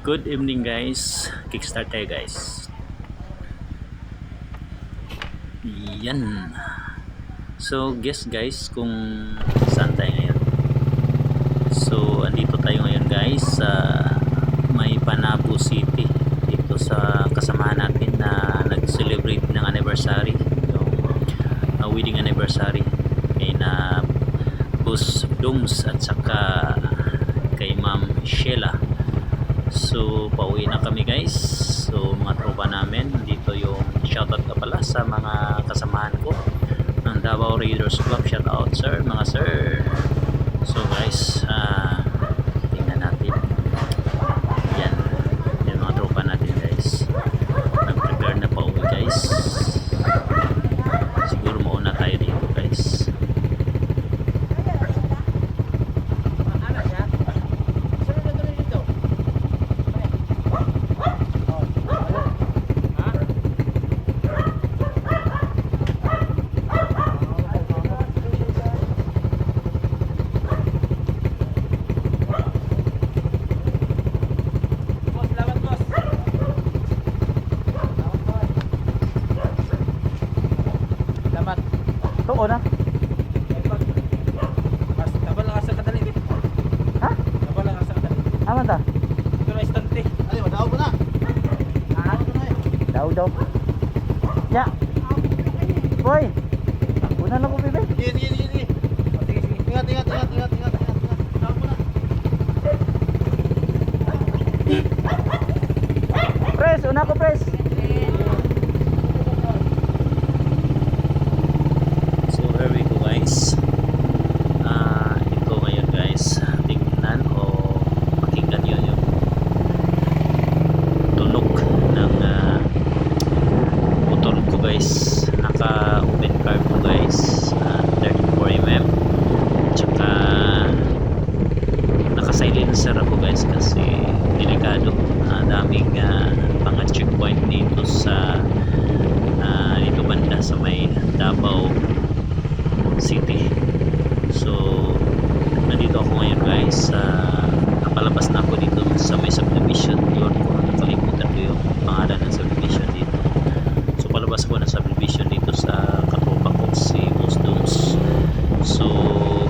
Good evening guys. Kickstart tayo guys. Yan. So guess guys kung saan tayo ngayon. So andito tayo ngayon guys sa may Panabo City. Dito sa kasamahan natin na nag-celebrate ng anniversary. Yung wedding anniversary. Kay na Boss Dooms at saka kay Ma'am Sheila. So pauwi na kami guys. So mga tropa namin dito, yung shoutout ka pala sa mga kasamahan ko ng Davao Raiders Club. Shoutout sir, mga sir. So guys, tingnan natin. Yan mga tropa natin guys. Nag-prepare na pauwi guys. Siguro mauna tayo dito guys. Oo na. Mas tabal lang sa kadali. Ha? Tabal lang sa kadali. Aman ta? Ito na istante. Ay, madaw mo na. Ah, daw. Ya. Boy. Una lang ko bebe. Sige. Ingat. Madaw mo na. Press, una ko press. So here we go guys. Ito ngayon guys, tingnan o pakinggan nyo yung tunog ng motor ko guys. Naka open carb ko guys, 34mm. Tsaka naka silencer ako guys kasi delikado. Daming mga checkpoint dito sa dito banda sa may Davao City. So nandito ako ngayon guys. Napalabas na ako dito sa may subdivision. Yun ko, nakalimutan ko yung pangalan ng subdivision dito. So palabas ko ng subdivision dito sa katropa ko si Boss Dooms. So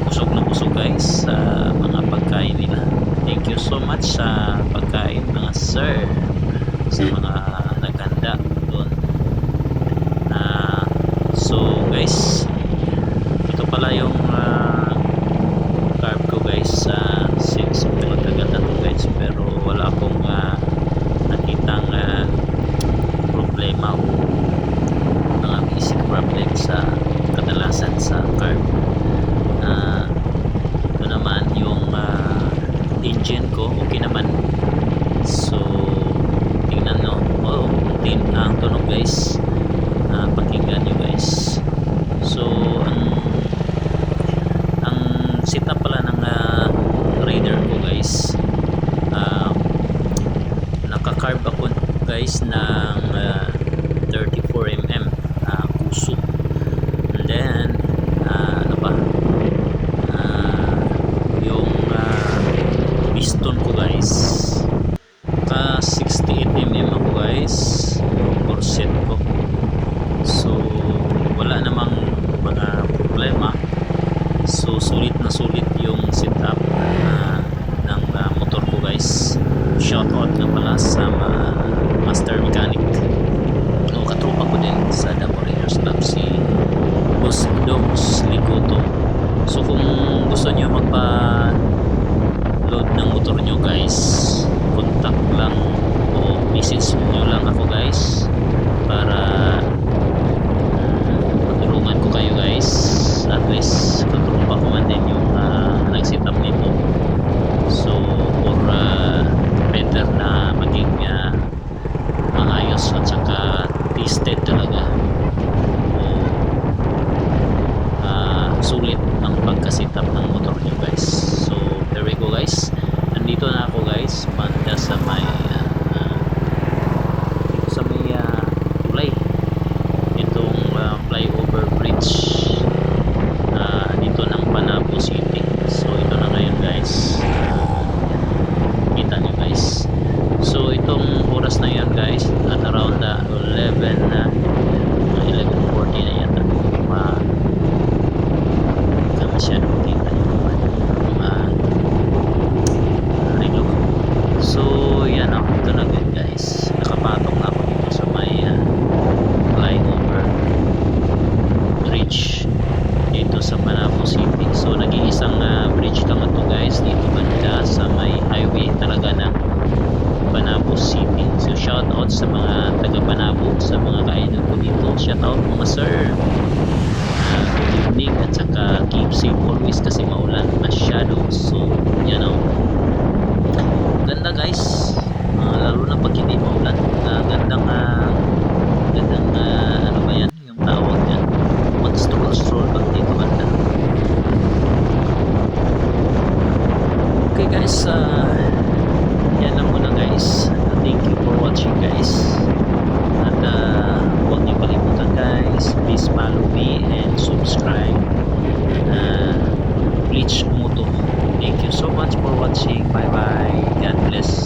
busog na busog guys sa mga pagkain nila. Thank you so much sa pagkain mga sir, sa mga naghanda doon. So guys, ito pala yung carb ko guys. Since pinagdagan na to guys, pero wala akong nakitang problema o mga basic problem sa kadalasan sa carb. Ito naman yung engine ko, okay naman. So tingnan nyo, ang tunog guys. Pakinggan nyo guys. So ang setup pala ng Raider ko guys, naka-carb ako guys ng 34mm kuso. And then ano pa, yung piston ko guys, ka 68mm ako guys, or set ko. So wala namang mga problema. So sulit na sulit yung setup ng motor ko guys. Shoutout na pala sa master mechanic o katropa ko din sa Davao Raiders Club, si Boss Dooms Liguto. So kung gusto nyo magpa-load ng motor nyo guys, contact lang o message nyo lang ako guys para matulungan ko kayo guys. At least katropa ko man din yung nag-set up nito. So for better na maging maayos at saka tested talaga o sulit ang pagka-set up ng motor nyo guys. So there we go guys. Nandito na ako guys, banda sa may tulay, itong flyover bridge. Dito Ganda guys. Lalo na pag hindi maulan. Gandang ano ba yan? Yung tawag yan. Mag-stroll pag dito banda. Okay guys, yan lang muna guys. Thank you for watching guys. At huwag niyo kalimutan guys, please follow me and subscribe. Bleach Moto. Thank you so much for watching. Bye bye. God bless.